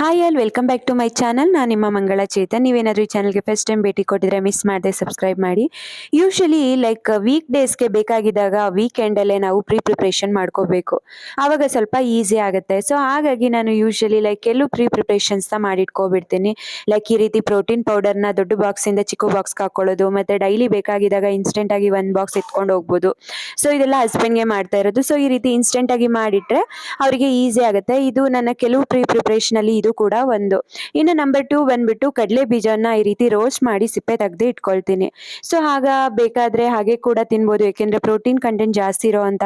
Hi all welcome back to my channel. ನಾನು ನಿಮ್ಮ ಮಂಗಳ ಚೇತನ್. ನೀವೇನಾದರೂ ಈ ಚಾನಲ್ಗೆ ಫಸ್ಟ್ ಟೈಮ್ ಭೇಟಿ ಕೊಟ್ಟಿದ್ರೆ ಮಿಸ್ ಮಾಡದೆ ಸಬ್ಸ್ಕ್ರೈಬ್ ಮಾಡಿ. ಯೂಶಲಿ ಲೈಕ್ ವೀಕ್ ಡೇಸ್ಗೆ ಬೇಕಾಗಿದ್ದಾಗ ವೀಕೆಂಡಲ್ಲೇ ನಾವು ಪ್ರಿಪ್ರೇಷನ್ ಮಾಡ್ಕೋಬೇಕು, ಆವಾಗ ಸ್ವಲ್ಪ ಈಸಿ ಆಗುತ್ತೆ. ಸೊ ಹಾಗಾಗಿ ನಾನು ಯೂಶಲಿ ಲೈಕ್ ಕೆಲವು ಪ್ರಿಪ್ರೇಷನ್ಸ್ನ ಮಾಡಿಟ್ಕೊಬಿಡ್ತೀನಿ. ಲೈಕ್ ಈ ರೀತಿ ಪ್ರೋಟೀನ್ ಪೌಡರ್ನ ದೊಡ್ಡ ಬಾಕ್ಸಿಂದ ಚಿಕ್ಕ ಬಾಕ್ಸ್ಗೆ ಹಾಕೊಳ್ಳೋದು, ಮತ್ತು ಡೈಲಿ ಬೇಕಾಗಿದ್ದಾಗ ಇನ್ಸ್ಟೆಂಟಾಗಿ ಒಂದು ಬಾಕ್ಸ್ ಎತ್ಕೊಂಡು ಹೋಗ್ಬೋದು. ಸೊ ಇದೆಲ್ಲ ಹಸ್ಬೆಂಡ್ಗೆ ಮಾಡ್ತಾ ಇರೋದು. ಸೊ ಈ ರೀತಿ ಇನ್ಸ್ಟೆಂಟಾಗಿ ಮಾಡಿಟ್ರೆ ಅವರಿಗೆ ಈಸಿ ಆಗುತ್ತೆ. ಇದು ನನ್ನ ಕೆಲವು ಪ್ರಿಪ್ರೇಷನಲ್ಲಿ ಇದು ಕೂಡ ಒಂದು. ಇನ್ನು ನಂಬರ್ 2 ಬಂದ್ಬಿಟ್ಟು ಕಡಲೆ ಬೀಜನ ಈ ರೀತಿ ರೋಸ್ಟ್ ಮಾಡಿ ಸಿಪ್ಪೆ ತೆಗೆದು ಇಟ್ಕೊಳ್ತೀನಿ. ಸೊ ಆಗ ಬೇಕಾದ್ರೆ ಹಾಗೆ ಕೂಡ ತಿನ್ಬೋದು, ಯಾಕೆಂದ್ರೆ ಪ್ರೋಟೀನ್ ಕಂಟೆಂಟ್ ಜಾಸ್ತಿ ಇರೋವಂಥ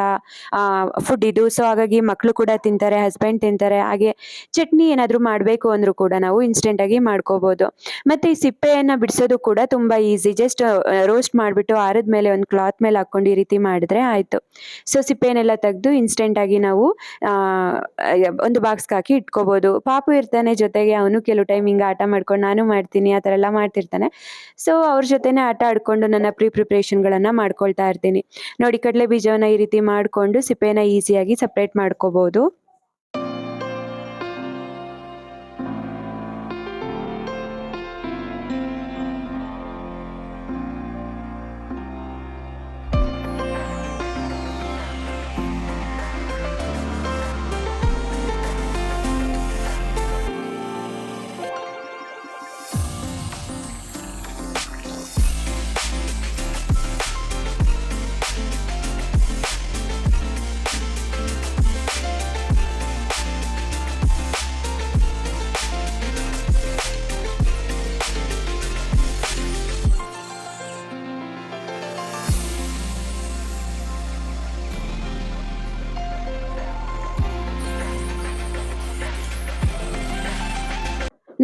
ಫುಡ್ ಇದು. ಸೊ ಹಾಗಾಗಿ ಮಕ್ಕಳು ಕೂಡ ತಿಂತಾರೆ, ಹಸ್ಬೆಂಡ್ ತಿಂತಾರೆ. ಹಾಗೆ ಚಟ್ನಿ ಏನಾದರೂ ಮಾಡಬೇಕು ಅಂದರೂ ಕೂಡ ನಾವು ಇನ್ಸ್ಟೆಂಟಾಗಿ ಮಾಡ್ಕೋಬೋದು. ಮತ್ತು ಈ ಸಿಪ್ಪೆಯನ್ನು ಬಿಡಿಸೋದು ಕೂಡ ತುಂಬ ಈಸಿ. ಜಸ್ಟ್ ರೋಸ್ಟ್ ಮಾಡಿಬಿಟ್ಟು ಆರಿದ ಮೇಲೆ ಒಂದು ಕ್ಲಾತ್ ಮೇಲೆ ಹಾಕ್ಕೊಂಡು ಈ ರೀತಿ ಮಾಡಿದ್ರೆ ಆಯಿತು. ಸೊ ಸಿಪ್ಪೆನೆಲ್ಲ ತೆಗೆದು ಇನ್ಸ್ಟೆಂಟಾಗಿ ನಾವು ಒಂದು ಬಾಕ್ಸ್ಗೆ ಹಾಕಿ ಇಟ್ಕೋಬೋದು. ಪಾಪು ಇರ್ತಾನೆ ಜೊತೆಗೆ, ಅವನು ಕೆಲವು ಟೈಮ್ ಹಿಂಗೆ ಆಟ ಮಾಡ್ಕೊಂಡು ನಾನು ಮಾಡ್ತೀನಿ ಆ ಥರ ಎಲ್ಲ ಮಾಡ್ತಿರ್ತಾನೆ. ಸೊ ಅವ್ರ ಜೊತೆನೇ ಆಟ ಆಡಿಕೊಂಡು ನನ್ನ ಪ್ರಿಪ್ರೇಷನ್ಗಳನ್ನು ಮಾಡ್ಕೊಳ್ತಾ ಇರ್ತೀನಿ. ನೋಡಿ, ಕಡಲೆ ಬೀಜವನ್ನು ಈ ರೀತಿ ಮಾಡಿಕೊಂಡು ಸಿಪ್ಪೆನ ಈಸಿಯಾಗಿ ಸಪ್ರೇಟ್ ಮಾಡ್ಕೋಬೋದು.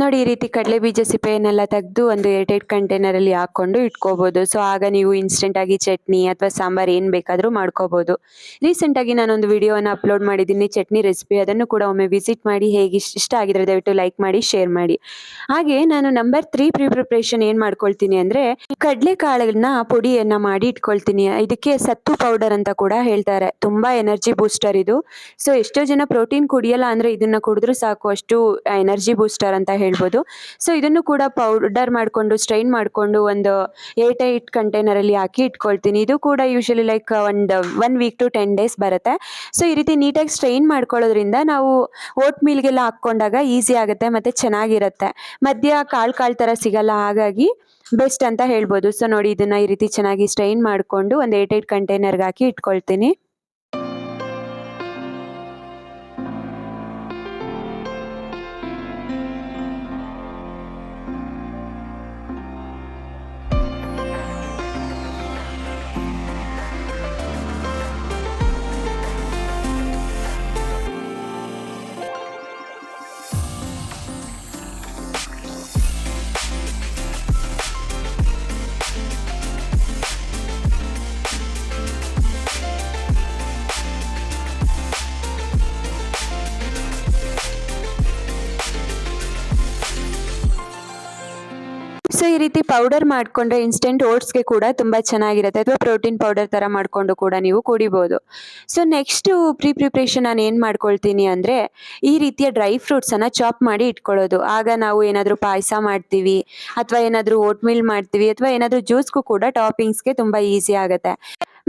ನೋಡಿ, ಈ ರೀತಿ ಕಡಲೆ ಬೀಜ ಸಿಪ್ಪೆಯನ್ನೆಲ್ಲ ತೆಗೆದು ಒಂದು ಏರ್ಟೈಟ್ ಕಂಟೈನರಲ್ಲಿ ಹಾಕ್ಕೊಂಡು ಇಟ್ಕೋಬೋದು. ಸೊ ಆಗ ನೀವು ಇನ್ಸ್ಟೆಂಟಾಗಿ ಚಟ್ನಿ ಅಥವಾ ಸಾಂಬಾರು ಏನು ಬೇಕಾದರೂ ಮಾಡ್ಕೋಬೋದು. ರೀಸೆಂಟಾಗಿ ನಾನೊಂದು ವಿಡಿಯೋನ ಅಪ್ಲೋಡ್ ಮಾಡಿದ್ದೀನಿ, ಚಟ್ನಿ ರೆಸಿಪಿ. ಅದನ್ನು ಕೂಡ ಒಮ್ಮೆ ವಿಸಿಟ್ ಮಾಡಿ. ಹೇಗೆ ಇಷ್ಟ ಆಗಿದ್ರೆ ದಯವಿಟ್ಟು ಲೈಕ್ ಮಾಡಿ, ಶೇರ್ ಮಾಡಿ. ಹಾಗೆ ನಾನು ನಂಬರ್ 3 ಪ್ರಿಪ್ರೇಷನ್ ಏನು ಮಾಡ್ಕೊಳ್ತೀನಿ ಅಂದರೆ, ಕಡಲೆಕಾಳನ್ನ ಪುಡಿಯನ್ನು ಮಾಡಿ ಇಟ್ಕೊಳ್ತೀನಿ. ಇದಕ್ಕೆ ಸತ್ತು ಪೌಡರ್ ಅಂತ ಕೂಡ ಹೇಳ್ತಾರೆ. ತುಂಬ ಎನರ್ಜಿ ಬೂಸ್ಟರ್ ಇದು. ಸೊ ಎಷ್ಟೋ ಜನ ಪ್ರೋಟೀನ್ ಕುಡಿಯಲ್ಲ ಅಂದರೆ ಇದನ್ನು ಕುಡಿದ್ರೂ ಸಾಕು, ಅಷ್ಟು ಎನರ್ಜಿ ಬೂಸ್ಟರ್ ಅಂತ ಹೇಳ್ಬೋದು. ಸೊ ಇದನ್ನು ಕೂಡ ಪೌಡರ್ ಮಾಡಿಕೊಂಡು ಸ್ಟ್ರೈನ್ ಮಾಡಿಕೊಂಡು ಒಂದು ಏರ್ಟೈಟ್ ಕಂಟೈನರಲ್ಲಿ ಹಾಕಿ ಇಟ್ಕೊಳ್ತೀನಿ. ಇದು ಕೂಡ ಯೂಶಲಿ ಲೈಕ್ ಒಂದು 1 ವೀಕ್ ಟು 10 ಡೇಸ್ ಬರುತ್ತೆ. ಸೊ ಈ ರೀತಿ ನೀಟಾಗಿ ಸ್ಟ್ರೈನ್ ಮಾಡ್ಕೊಳ್ಳೋದ್ರಿಂದ ನಾವು ಓಟ್ ಮೀಲ್ಗೆಲ್ಲ ಹಾಕ್ಕೊಂಡಾಗ ಈಸಿ ಆಗುತ್ತೆ ಮತ್ತು ಚೆನ್ನಾಗಿರುತ್ತೆ. ಮಧ್ಯ ಕಾಳು ಥರ ಸಿಗಲ್ಲ, ಹಾಗಾಗಿ ಬೆಸ್ಟ್ ಅಂತ ಹೇಳ್ಬೋದು. ಸೊ ನೋಡಿ, ಇದನ್ನು ಈ ರೀತಿ ಚೆನ್ನಾಗಿ ಸ್ಟ್ರೈನ್ ಮಾಡಿಕೊಂಡು ಒಂದು ಏರ್ಟೈಟ್ ಕಂಟೈನರ್ಗೆ ಹಾಕಿ ಇಟ್ಕೊಳ್ತೀನಿ. ಸೊ ಈ ರೀತಿ ಪೌಡರ್ ಮಾಡಿಕೊಂಡ್ರೆ ಇನ್ಸ್ಟೆಂಟ್ ಓಟ್ಸ್ಗೆ ಕೂಡ ತುಂಬ ಚೆನ್ನಾಗಿರುತ್ತೆ, ಅಥವಾ ಪ್ರೋಟೀನ್ ಪೌಡರ್ ಥರ ಮಾಡಿಕೊಂಡು ಕೂಡ ನೀವು ಕುಡಿಬೋದು. ಸೊ ನೆಕ್ಸ್ಟು ಪ್ರಿಪ್ರೇಷನ್ ನಾನು ಏನು ಮಾಡ್ಕೊಳ್ತೀನಿ ಅಂದರೆ, ಈ ರೀತಿಯ ಡ್ರೈ ಫ್ರೂಟ್ಸನ್ನು ಚಾಪ್ ಮಾಡಿ ಇಟ್ಕೊಳ್ಳೋದು. ಆಗ ನಾವು ಏನಾದರೂ ಪಾಯಸ ಮಾಡ್ತೀವಿ, ಅಥವಾ ಏನಾದರೂ ಓಟ್ ಮೀಲ್ ಮಾಡ್ತೀವಿ, ಅಥವಾ ಏನಾದರೂ ಜ್ಯೂಸ್ಗೂ ಕೂಡ ಟಾಪಿಂಗ್ಸ್ಗೆ ತುಂಬ ಈಸಿ ಆಗುತ್ತೆ.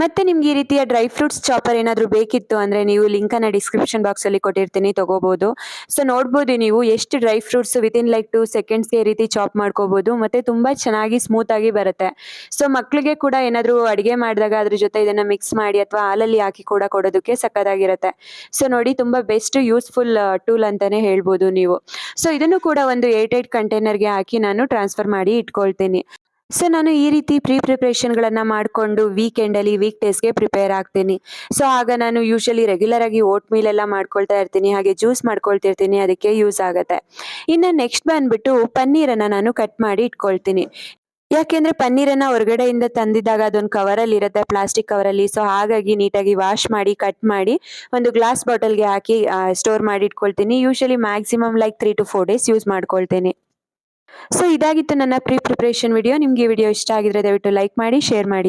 ಮತ್ತು ನಿಮ್ಗೆ ಈ ರೀತಿಯ ಡ್ರೈ ಫ್ರೂಟ್ಸ್ ಚಾಪರ್ ಏನಾದರೂ ಬೇಕಿತ್ತು ಅಂದರೆ ನೀವು ಲಿಂಕನ್ನು ಡಿಸ್ಕ್ರಿಪ್ಷನ್ ಬಾಕ್ಸಲ್ಲಿ ಕೊಟ್ಟಿರ್ತೀನಿ, ತೊಗೋಬೋದು. ಸೊ ನೋಡ್ಬೋದು ನೀವು ಎಷ್ಟು ಡ್ರೈ ಫ್ರೂಟ್ಸ್ ವಿತಿನ್ ಲೈಕ್ 2 ಸೆಕೆಂಡ್ಸ್ಗೆ ಈ ರೀತಿ ಚಾಪ್ ಮಾಡ್ಕೋಬೋದು, ಮತ್ತು ತುಂಬ ಚೆನ್ನಾಗಿ ಸ್ಮೂತಾಗಿ ಬರುತ್ತೆ. ಸೊ ಮಕ್ಕಳಿಗೆ ಕೂಡ ಏನಾದರೂ ಅಡುಗೆ ಮಾಡಿದಾಗ ಅದ್ರ ಜೊತೆ ಇದನ್ನು ಮಿಕ್ಸ್ ಮಾಡಿ ಅಥವಾ ಹಾಲಲ್ಲಿ ಹಾಕಿ ಕೂಡ ಕೊಡೋದಕ್ಕೆ ಸಕ್ಕತ್ತಾಗಿರುತ್ತೆ. ಸೊ ನೋಡಿ, ತುಂಬ ಬೆಸ್ಟ್ ಯೂಸ್ಫುಲ್ ಟೂಲ್ ಅಂತಲೇ ಹೇಳ್ಬೋದು ನೀವು. ಸೊ ಇದನ್ನು ಕೂಡ ಒಂದು ಏರ್ಟೈಟ್ ಕಂಟೈನರ್ಗೆ ಹಾಕಿ ನಾನು ಟ್ರಾನ್ಸ್ಫರ್ ಮಾಡಿ ಇಟ್ಕೊಳ್ತೀನಿ. ಸೊ ನಾನು ಈ ರೀತಿ ಪ್ರಿಪ್ರೇಷನ್ಗಳನ್ನು ಮಾಡಿಕೊಂಡು ವೀಕೆಂಡಲ್ಲಿ ವೀಕ್ ಡೇಸ್ಗೆ ಪ್ರಿಪೇರ್ ಆಗ್ತೀನಿ. ಸೊ ಆಗ ನಾನು ಯೂಶಲಿ ರೆಗ್ಯುಲರಾಗಿ ಓಟ್ ಮೀಲ್ ಎಲ್ಲ ಮಾಡ್ಕೊಳ್ತಾ ಇರ್ತೀನಿ, ಹಾಗೆ ಜ್ಯೂಸ್ ಮಾಡ್ಕೊಳ್ತಿರ್ತೀನಿ, ಅದಕ್ಕೆ ಯೂಸ್ ಆಗುತ್ತೆ. ಇನ್ನು ನೆಕ್ಸ್ಟ್ ಬಂದುಬಿಟ್ಟು ಪನ್ನೀರನ್ನು ನಾನು ಕಟ್ ಮಾಡಿ ಇಟ್ಕೊಳ್ತೀನಿ. ಯಾಕೆಂದರೆ ಪನ್ನೀರನ್ನು ಹೊರಗಡೆಯಿಂದ ತಂದಿದ್ದಾಗ ಅದೊಂದು ಕವರಲ್ಲಿ ಇರುತ್ತೆ, ಪ್ಲಾಸ್ಟಿಕ್ ಕವರಲ್ಲಿ. ಸೊ ಹಾಗಾಗಿ ನೀಟಾಗಿ ವಾಶ್ ಮಾಡಿ ಕಟ್ ಮಾಡಿ ಒಂದು ಗ್ಲಾಸ್ ಬಾಟಲ್ಗೆ ಹಾಕಿ ಸ್ಟೋರ್ ಮಾಡಿ ಇಟ್ಕೊಳ್ತೀನಿ. Usually maximum like 3 to 4 days use ಮಾಡ್ಕೊಳ್ತೀನಿ. ಸೊ ಇದಾಗಿತ್ತು ನನ್ನ ಪ್ರಿಪ್ರೇಷನ್ ವಿಡಿಯೋ. ನಿಮಗೆ ಈ ವಿಡಿಯೋ ಇಷ್ಟ ಆಗಿದ್ರೆ ದಯವಿಟ್ಟು ಲೈಕ್ ಮಾಡಿ, ಶೇರ್ ಮಾಡಿ.